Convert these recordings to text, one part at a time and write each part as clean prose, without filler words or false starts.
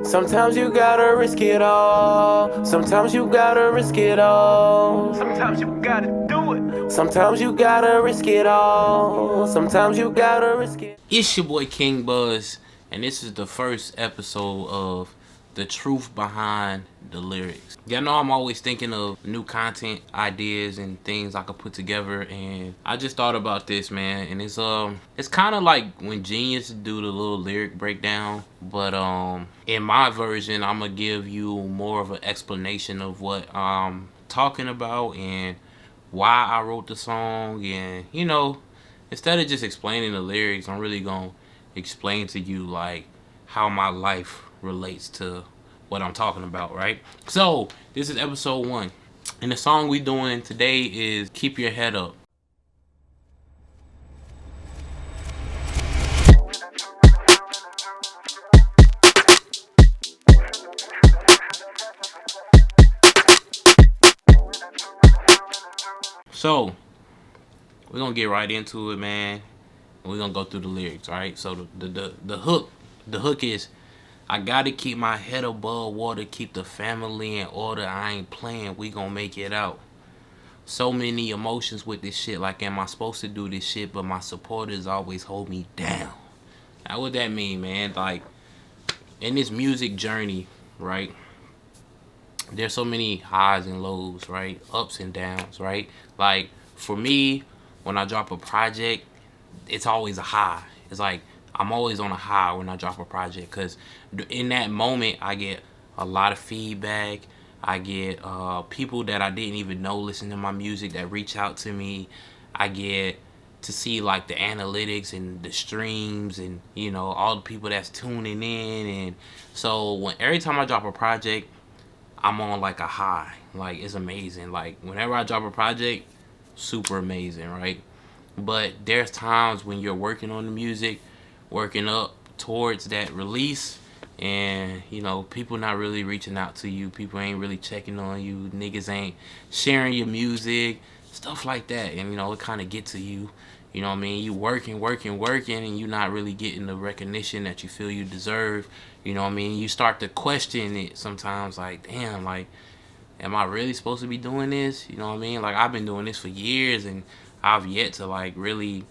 Sometimes you gotta risk it all. Sometimes you gotta risk it all. Sometimes you gotta do it. Sometimes you gotta risk it all. Sometimes you gotta risk it. It's your boy King Buzz, and this is the first episode of The Truth Behind the Lyrics. Y'all know I'm always thinking of new content ideas and things I could put together, and I just thought about this, man. And it's kind of like when Genius do the little lyric breakdown, but in my version, I'm gonna give you more of an explanation of what I'm talking about and why I wrote the song, and instead of just explaining the lyrics, I'm really gonna explain to you like how my life relates to what I'm talking about, right? So this is episode 1, and the song we doing today is "Keep Your Head Up." So we're gonna get right into it, man. And we're gonna go through the lyrics, right? So the hook is, I gotta keep my head above water, keep the family in order. I ain't playing, we gonna make it out. So many emotions with this shit. Like, am I supposed to do this shit? But my supporters always hold me down. Now, what that mean, man? Like, in this music journey, right? There's so many highs and lows, right? Ups and downs, right? Like, for me, when I drop a project, it's always a high. It's like I'm always on a high when I drop a project, because in that moment I get a lot of feedback. I get people that I didn't even know listen to my music that reach out to me. I get to see like the analytics and the streams and all the people that's tuning in. And so every time I drop a project, I'm on like a high. Like, it's amazing. Like, whenever I drop a project, super amazing, right? But there's times when you're working on the music, working up towards that release, and people not really reaching out to you. People ain't really checking on you. Niggas ain't sharing your music, stuff like that. And it kind of get to you. You know what I mean? You working, and you not really getting the recognition that you feel you deserve. You know what I mean? You start to question it sometimes, like, damn, like, am I really supposed to be doing this? You know what I mean? Like, I've been doing this for years, and I've yet to like really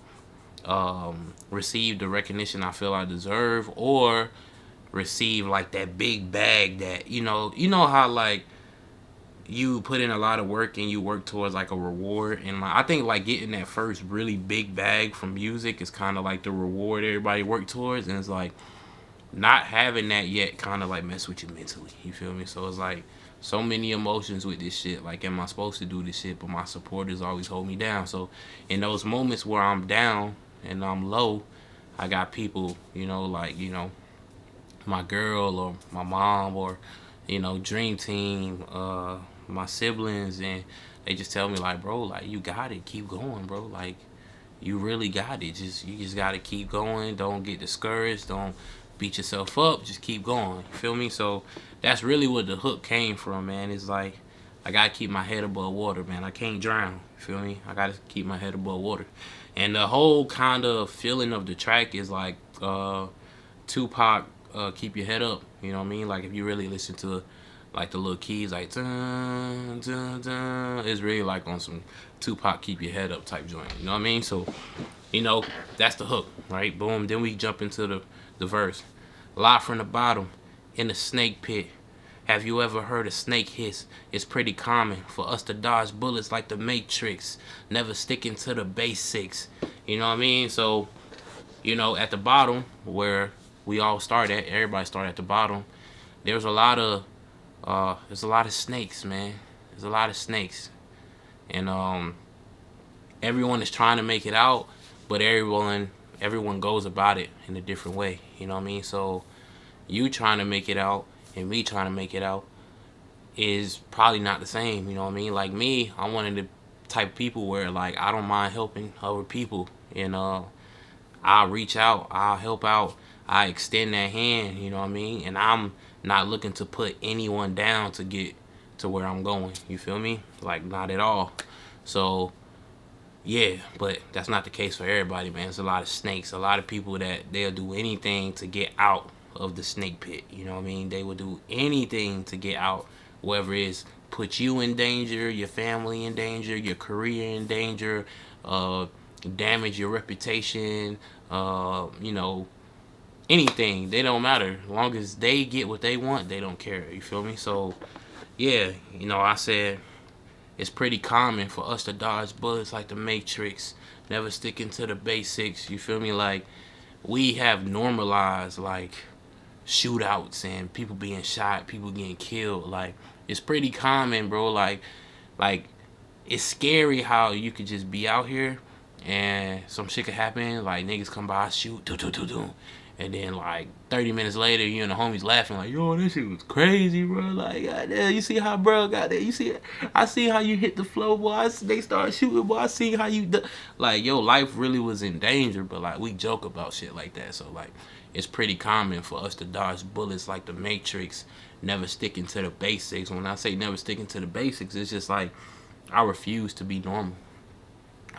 receive the recognition I feel I deserve, or receive like that big bag that how like you put in a lot of work and you work towards like a reward. And like, I think like getting that first really big bag from music is kind of like the reward everybody work towards, and it's like not having that yet kind of like mess with you mentally. You feel me? So it's like so many emotions with this shit. Like, am I supposed to do this shit? But my supporters always hold me down. So in those moments where I'm down and I'm low, I got people, like, my girl or my mom or, Dream Team, my siblings, and they just tell me like, bro, like, you got it. Keep going, bro. Like, you really got it. You just got to keep going. Don't get discouraged. Don't beat yourself up. Just keep going. You feel me? So that's really what the hook came from, man. It's like, I gotta keep my head above water, man. I can't drown. You feel me? I gotta keep my head above water. And the whole kind of feeling of the track is like Tupac, "Keep Your Head Up." You know what I mean? Like, if you really listen to like the little keys, like dun, dun, dun, it's really like on some Tupac "Keep Your Head Up" type joint. You know what I mean? So that's the hook, right? Boom. Then we jump into the verse. Live from the bottom, in the snake pit. Have you ever heard a snake hiss? It's pretty common for us to dodge bullets like the Matrix, never sticking to the basics. You know what I mean? So, at the bottom where we all start at, everybody start at the bottom. There's a lot of snakes, man. There's a lot of snakes, and everyone is trying to make it out, but everyone goes about it in a different way. You know what I mean? So you trying to make it out and me trying to make it out is probably not the same. You know what I mean? Like me, I'm one of the type of people where like I don't mind helping other people, and I'll reach out, I'll help out, I extend that hand. You know what I mean? And I'm not looking to put anyone down to get to where I'm going. You feel me? Like, not at all. So yeah, but that's not the case for everybody, man. There's a lot of snakes, a lot of people that they'll do anything to get out of the snake pit. You know what I mean? They would do anything to get out, whether it's put you in danger, your family in danger, your career in danger, damage your reputation, you know, anything. They don't matter. As long as they get what they want, they don't care. You feel me? So, yeah, you know, I said it's pretty common for us to dodge bullets like the Matrix, never sticking to the basics. You feel me? Like, we have normalized, like, shootouts and people being shot, people getting killed. Like, it's pretty common, bro. Like it's scary how you could just be out here and some shit could happen. Like, niggas come by, shoot, do do do do, and then like 30 minutes later, you and the homies laughing like, yo, that shit was crazy, bro. Like, goddamn, you see how bro got there? You see, I see how you hit the floor, boy. They start shooting, boy. I see how you like, your life really was in danger. But like, we joke about shit like that. So like, it's pretty common for us to dodge bullets like the Matrix, never sticking to the basics. When I say never sticking to the basics, it's just like, I refuse to be normal.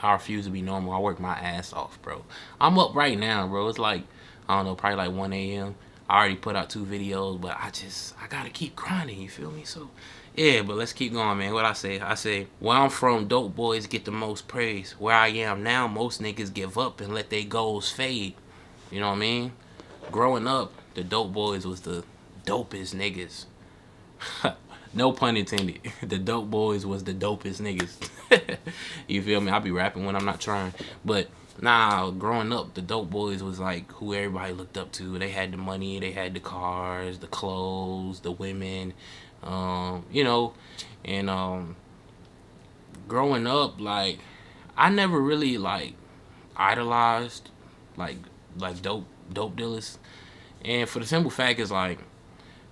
I refuse to be normal. I work my ass off, bro. I'm up right now, bro. It's like, I don't know, probably like 1 a.m. I already put out 2 videos, but I gotta keep grinding, you feel me? So, yeah, but let's keep going, man. What I say, where I'm from, dope boys get the most praise. Where I am now, most niggas give up and let their goals fade. You know what I mean? Growing up, the dope boys was the dopest niggas. No pun intended. The dope boys was the dopest niggas. You feel me? I be rapping when I'm not trying. But nah, growing up, the dope boys was like who everybody looked up to. They had the money, they had the cars, the clothes, the women, you know. And growing up, like, I never really like idolized like dope dealers. And for the simple fact is, like,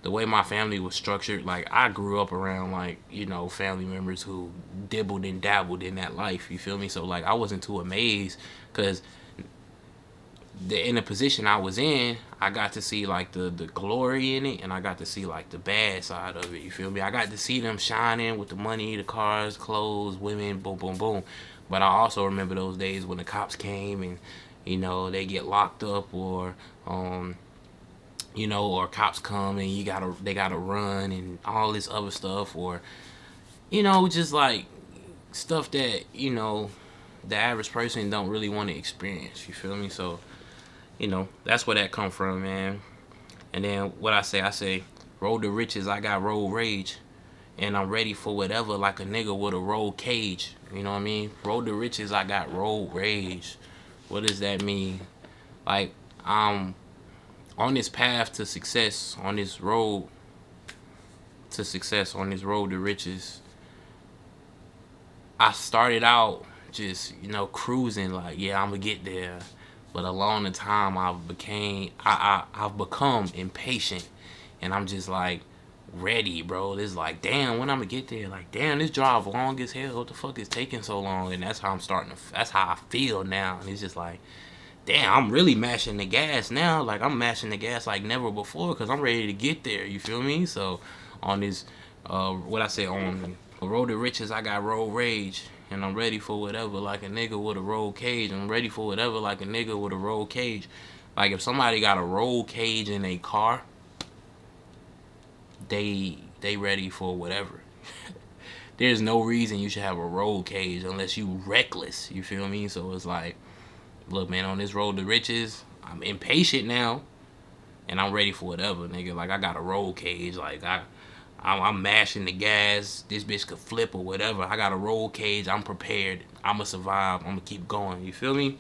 the way my family was structured, like, I grew up around, like, you know, family members who dibbled and dabbled in that life, you feel me? So, like, I wasn't too amazed, because in the position I was in, I got to see, like, the glory in it, and I got to see, like, the bad side of it, you feel me? I got to see them shining with the money, the cars, clothes, women, boom, boom, boom. But I also remember those days when the cops came and, you know, they get locked up, or, you know, or cops come and they gotta run and all this other stuff, or, you know, just like stuff that, you know, the average person don't really want to experience, you feel me? So, you know, that's where that come from, man. And then what I say, road to riches, I got road rage, and I'm ready for whatever, like a nigga with a road cage, you know what I mean? Road to riches, I got road rage. What does that mean? Like, on this path to success, on this road to riches, I started out just, you know, cruising, like, yeah, I'm gonna get there. But along the time, I've become impatient, and I'm just like ready, bro. It's like, damn, when I'm gonna get there? Like, damn, this drive long as hell. What the fuck is taking so long? And that's how that's how I feel now. And it's just like, damn, I'm really mashing the gas now. Like, I'm mashing the gas like never before, because I'm ready to get there, you feel me? So, on this, on the road to riches, I got road rage. And I'm ready for whatever, like a nigga with a roll cage. I'm ready for whatever, like a nigga with a roll cage. Like, if somebody got a roll cage in a car, they ready for whatever. There's no reason you should have a roll cage unless you reckless, you feel me? So it's like, look, man, on this road to riches, I'm impatient now, and I'm ready for whatever, nigga. Like, I got a roll cage. Like, I'm mashing the gas. This bitch could flip or whatever. I got a roll cage. I'm prepared. I'ma survive. I'ma keep going. You feel me?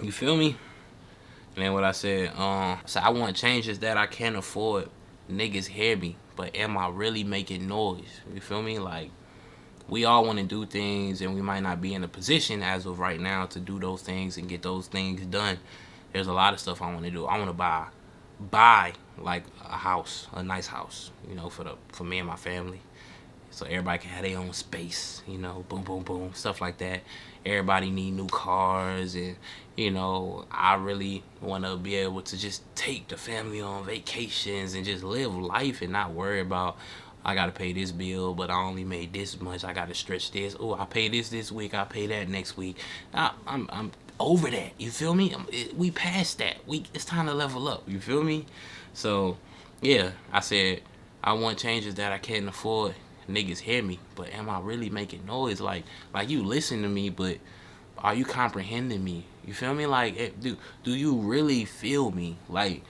You feel me? And then what I said, so I want changes that I can't afford. Niggas hear me, but am I really making noise? You feel me? Like, we all want to do things, and we might not be in a position as of right now to do those things and get those things done. There's a lot of stuff I want to do. I want to buy like a house, a nice house, you know, for me and my family, so everybody can have their own space, you know, boom, boom, boom, stuff like that. Everybody need new cars, and, you know, I really want to be able to just take the family on vacations and just live life and not worry about, I gotta pay this bill, but I only made this much. I gotta stretch this. Oh, I pay this week. I pay that next week. over that. You feel me? We past that. It's time to level up. You feel me? So yeah, I said I want changes that I can't afford. Niggas hear me, but am I really making noise? Like you listen to me, but are you comprehending me? You feel me? Like, do you really feel me? Like,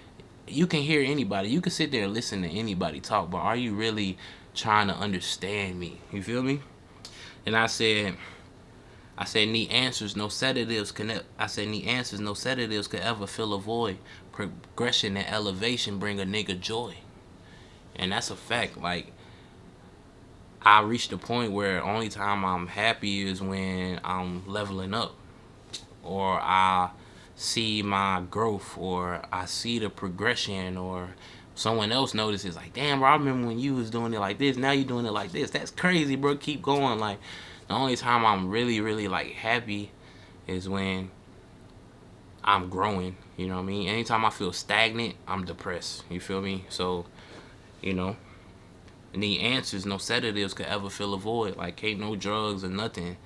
you can hear anybody. You can sit there and listen to anybody talk, but are you really trying to understand me? You feel me? And I said, need answers, no sedatives need answers, no sedatives could ever fill a void. Progression and elevation bring a nigga joy. And that's a fact. Like, I reached a point where only time I'm happy is when I'm leveling up, or I see my growth, or I see the progression, or someone else notices, like, damn, bro, I remember when you was doing it like this, now you doing it like this. That's crazy, bro. Keep going. Like, the only time I'm really, really like happy is when I'm growing. You know what I mean? Anytime I feel stagnant, I'm depressed. You feel me? So, you know, need answers. No sedatives could ever fill a void. Like, ain't no drugs or nothing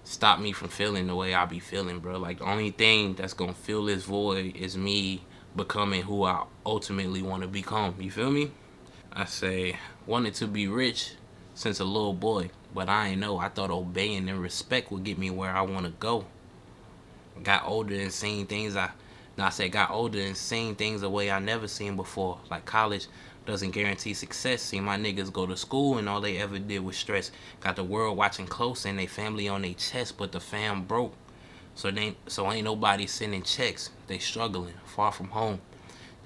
stop me from feeling the way I be feeling, bro. Like, the only thing that's gonna fill this void is me becoming who I ultimately want to become. You feel me? I say, wanted to be rich since a little boy, but I ain't know. I thought obeying and respect would get me where I want to go. Got older and seen things got older and seen things a way I never seen before. Like, college doesn't guarantee success. See my niggas go to school and all they ever did was stress. Got the world watching close and they family on their chest, but the fam broke. So ain't nobody sending checks. They struggling, far from home.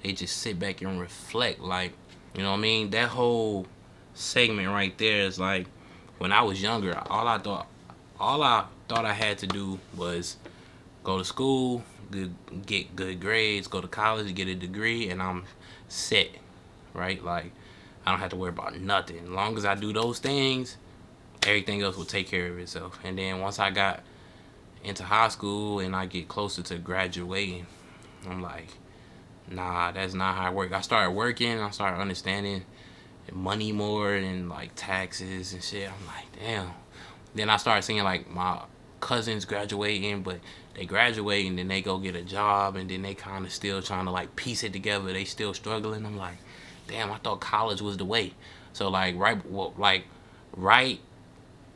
They just sit back and reflect. Like, you know what I mean? That whole segment right there is like, when I was younger, all I thought I had to do was go to school, get good grades, go to college, get a degree, and I'm set, right? Like, I don't have to worry about nothing. As long as I do those things, everything else will take care of itself. And then once I got into high school and I get closer to graduating, I'm like, nah, that's not how I work. I started working, I started understanding money more and like taxes and shit. I'm like, damn. Then I started seeing like my cousins graduating, but they graduate and then they go get a job and then they kind of still trying to like piece it together. They still struggling. I'm like, damn, I thought college was the way. So like right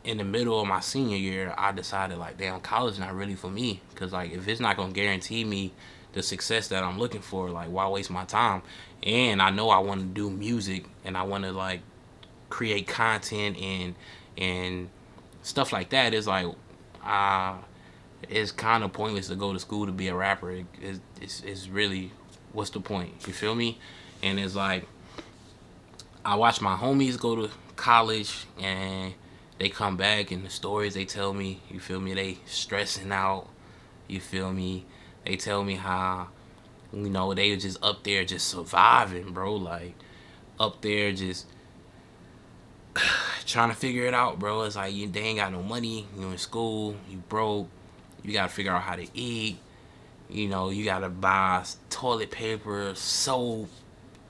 in the middle of my senior year, I decided like, damn, college not really for me. Cause like, if it's not gonna guarantee me the success that I'm looking for, like, why waste my time? And I know I want to do music and I want to like create content and stuff like that. It's like, it's kind of pointless to go to school to be a rapper. It's really, what's the point? You feel me? And it's like, I watch my homies go to college and they come back and the stories they tell me, you feel me, they stressing out, you feel me, they tell me how, you know, they just up there just surviving, bro, like, up there just trying to figure it out, bro. It's like, they ain't got no money, you in school, you broke, you gotta figure out how to eat, you know, you gotta buy toilet paper, soap,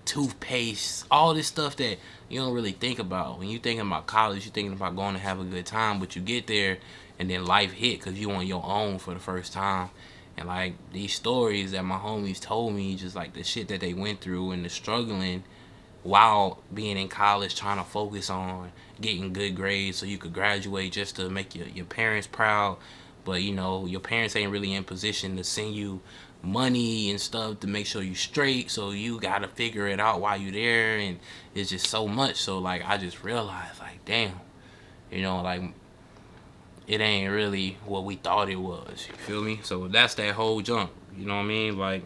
toothpaste, all this stuff that you don't really think about. When you thinking about college, you thinking about going to have a good time, but you get there and then life hit because you on your own for the first time. And like, these stories that my homies told me, just like the shit that they went through and the struggling while being in college, trying to focus on getting good grades so you could graduate just to make your parents proud. But you know, your parents ain't really in position to send you money and stuff to make sure you straight, so you gotta figure it out while you there, and it's just so much. So like, I just realized like, damn, you know, like, it ain't really what we thought it was. You feel me? So that's that whole jump. You know what I mean? Like,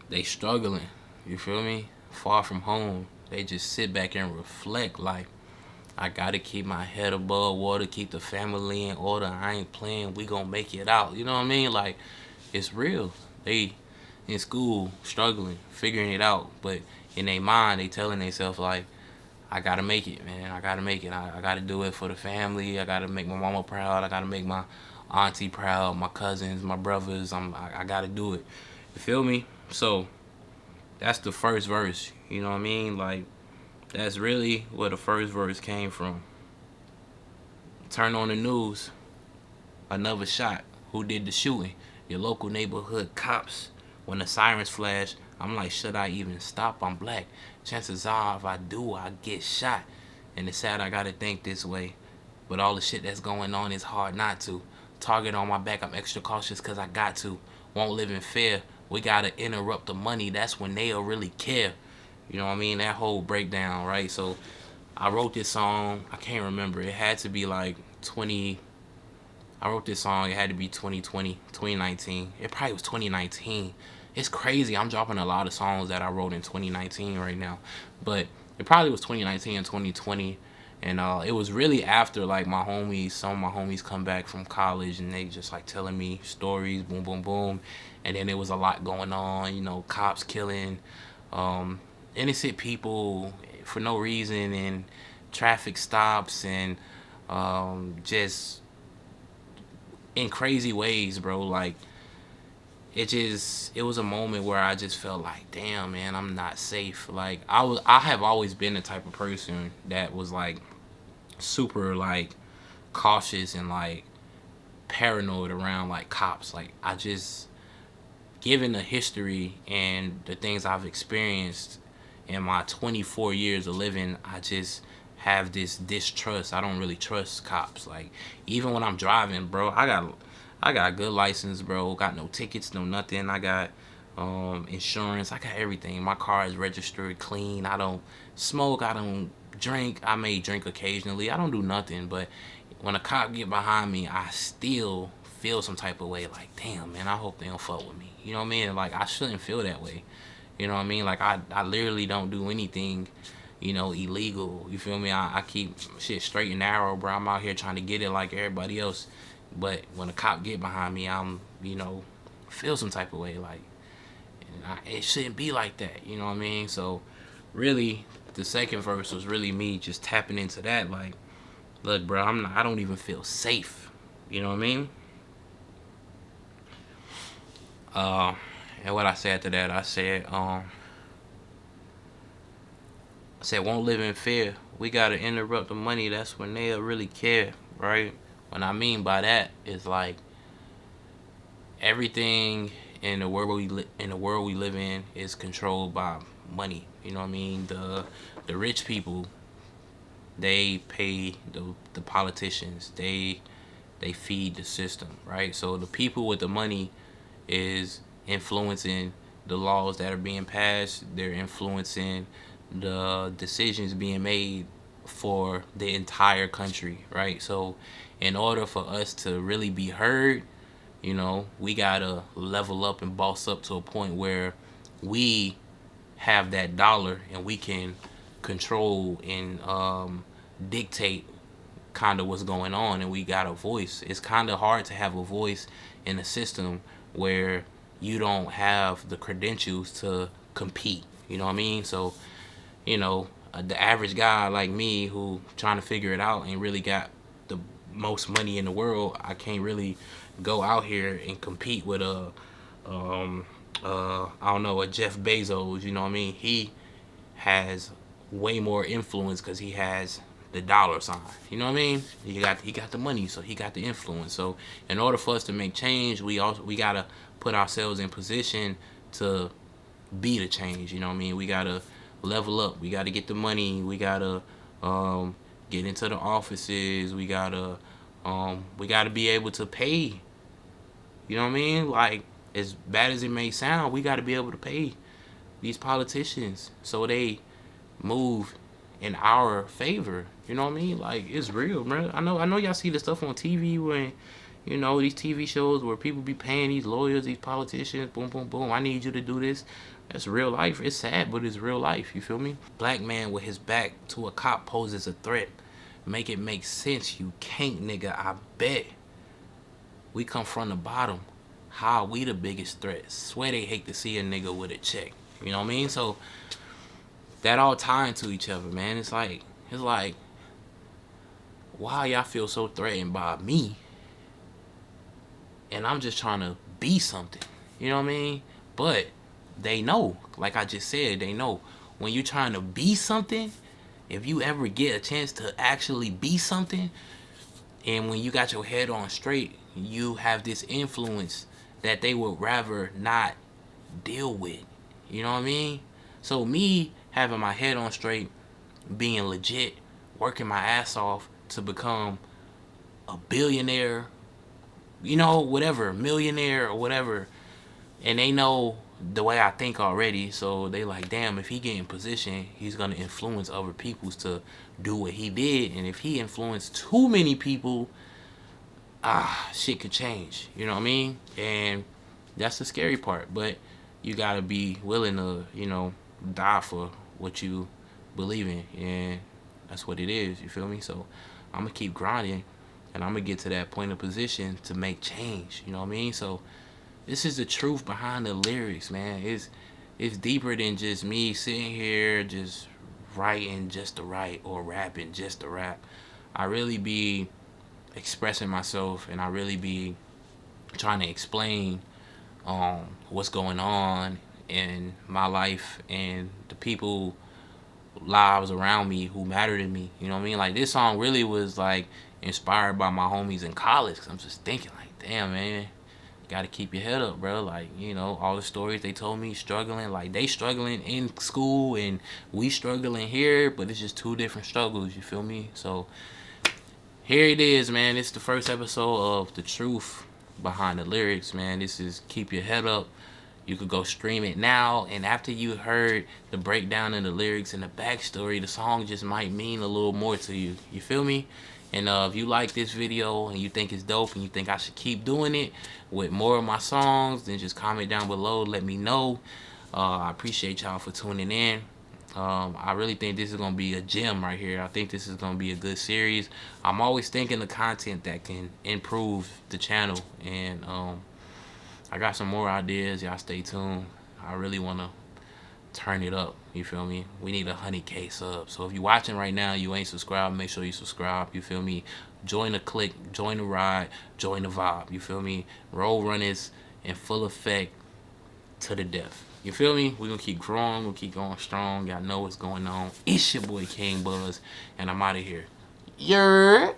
they struggling. You feel me? Far from home. They just sit back and reflect like, I gotta keep my head above water, keep the family in order. I ain't playing. We gonna make it out. You know what I mean? Like, it's real. They in school struggling, figuring it out, but in their mind, they telling themselves like, I gotta make it, man. I gotta make it. I gotta do it for the family. I gotta make my mama proud. I gotta make my auntie proud, my cousins, my brothers. I gotta do it. You feel me? So that's the first verse. You know what I mean? Like, that's really where the first verse came from. Turn on the news. Another shot. Who did the shooting? Your local neighborhood cops. When the sirens flash, I'm like, should I even stop? I'm black. Chances are, if I do, I get shot. And it's sad I gotta think this way. But all the shit that's going on is hard not to. Target on my back, I'm extra cautious cause I got to. Won't live in fear. We gotta interrupt the money. That's when they'll really care. You know what I mean? That whole breakdown, right? So I wrote this song. I can't remember. It had to be like 20. I wrote this song. It had to be 2020, 2019. It probably was 2019. It's crazy. I'm dropping a lot of songs that I wrote in 2019 right now. But it probably was 2019 and 2020. And it was really after like some of my homies come back from college and they just like telling me stories, boom, boom, boom. And then there was a lot going on, you know, cops killing innocent people for no reason, and traffic stops, and just in crazy ways, bro. Like it was a moment where I just felt like, damn, man, I'm not safe. Like I have always been the type of person that was like super like cautious and like paranoid around like cops. Like I just, given the history and the things I've experienced in my 24 years of living, I just have this distrust. I don't really trust cops. Like even when I'm driving, bro, I got a good license, bro. Got no tickets, no nothing. I got insurance. I got everything. My car is registered clean. I don't smoke. I don't drink. I may drink occasionally. I don't do nothing. But when a cop get behind me, I still feel some type of way. Like, damn, man, I hope they don't fuck with me. You know what I mean? Like, I shouldn't feel that way. You know what I mean? Like, I literally don't do anything, you know, illegal. You feel me? I keep shit straight and narrow, bro. I'm out here trying to get it like everybody else. But when a cop get behind me, I'm, you know, feel some type of way. Like, it shouldn't be like that. You know what I mean? So, really, the second verse was really me just tapping into that. Like, look, bro, I don't even feel safe. You know what I mean? And what I said to that, I said, won't live in fear. We gotta interrupt the money. That's when they'll really care, right? What I mean by that is like everything in the world we live in is controlled by money. You know what I mean? The rich people, they pay the politicians. They feed the system, right? So the people with the money is influencing the laws that are being passed. They're influencing the decisions being made for the entire country, right? So in order for us to really be heard, you know, we gotta level up and boss up to a point where we have that dollar and we can control and dictate kind of what's going on, and we got a voice. It's kind of hard to have a voice in a system where you don't have the credentials to compete. You know what I mean? So, you know, the average guy like me who trying to figure it out and really got the most money in the world, I can't really go out here and compete with I don't know, a Jeff Bezos. You know what I mean? He has way more influence because he has the dollar sign. You know what I mean? He got the money, so he got the influence. So in order for us to make change, we gotta put ourselves in position to be the change. You know what I mean? We gotta level up. We gotta get the money. We gotta get into the offices. We gotta be able to pay. You know what I mean? Like, as bad as it may sound, we gotta be able to pay these politicians so they move in our favor. You know what I mean? Like, it's real, man. I know y'all see the stuff on TV when, you know, these TV shows where people be paying these lawyers, these politicians, boom, boom, boom, I need you to do this. That's real life. It's sad, but it's real life. You feel me? Black man with his back to a cop poses a threat. Make it make sense. You can't, nigga. I bet. We come from the bottom. How are we the biggest threat? Swear they hate to see a nigga with a check. You know what I mean? So that all tie into each other, man. It's like, why y'all feel so threatened by me? And I'm just trying to be something. You know what I mean? But they know, like I just said, they know when you're trying to be something, if you ever get a chance to actually be something, and when you got your head on straight, you have this influence that they would rather not deal with. You know what I mean? So me having my head on straight, being legit, working my ass off to become a billionaire, you know, whatever, millionaire or whatever, and they know the way I think already, so they like, damn, if he get in position, he's gonna influence other peoples to do what he did, and if he influenced too many people, shit could change. You know what I mean? And that's the scary part. But you gotta be willing to, you know, die for what you believe in, and that's what it is. You feel me? So I'm gonna keep grinding, and I'm gonna get to that point of position to make change. You know what I mean? So this is the truth behind the lyrics, man. It's deeper than just me sitting here just writing just to write or rapping just to rap. I really be expressing myself, and I really be trying to explain what's going on in my life and the people lives around me who matter to me. You know what I mean? Like, this song really was like inspired by my homies in college, cause I'm just thinking like, damn, man, you gotta keep your head up, bro. Like, you know, all the stories they told me struggling, like they struggling in school and we struggling here, but it's just two different struggles. You feel me? So here it is, man. It's the first episode of The Truth Behind the Lyrics, man. This is Keep Your Head Up. You could go stream it now, and after you heard the breakdown and the lyrics and the backstory, the song just might mean a little more to you. You feel me? And if you like this video and you think it's dope and you think I should keep doing it with more of my songs, then just comment down below. Let me know. I appreciate y'all for tuning in. I really think this is going to be a gem right here. I think this is going to be a good series. I'm always thinking of content that can improve the channel, and I got some more ideas. Y'all stay tuned. I really want to turn it up. You feel me? We need 100K subs. So if you're watching right now, you ain't subscribed, make sure you subscribe. You feel me? Join the clique, join the ride, join the vibe. You feel me? Roll runners in full effect to the death. You feel me? We're going to keep growing. We'll keep going strong. Y'all know what's going on. It's your boy King Buzz, and I'm out of here. Yeah.